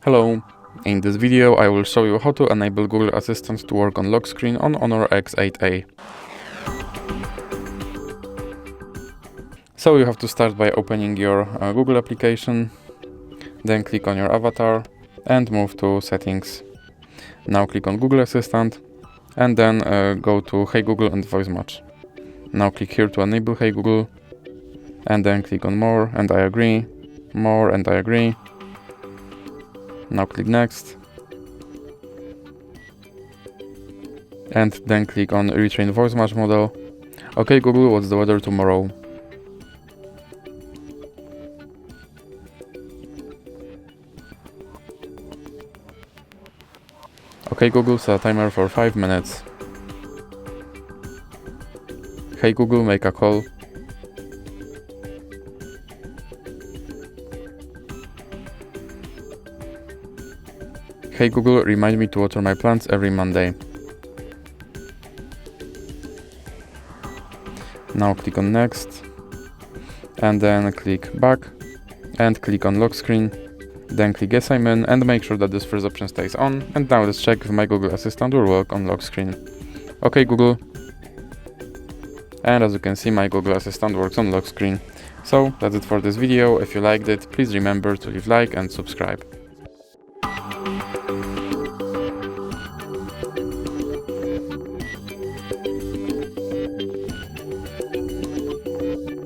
Hello, in this video I will show you how to enable Google Assistant to work on lock screen on HONOR X8a. So you have to start by opening your Google application, then click on your avatar and move to settings. Now click on Google Assistant and then go to Hey Google and voice match. Now click here to enable Hey Google and then click on More and I agree, More and I agree. Now click Next and then click on Retrain Voice Match Model. Okay Google, what's the weather tomorrow? Okay Google, set a timer for 5 minutes. Hey Google, make a call. Hey Google, remind me to water my plants every Monday. Now click on Next and then click Back and click on Lock Screen. Then click Yes, I'm in and make sure that this first option stays on. And now let's check if my Google Assistant will work on lock screen. Okay Google. And as you can see, my Google Assistant works on lock screen. So that's it for this video. If you liked it, please remember to leave a like and subscribe.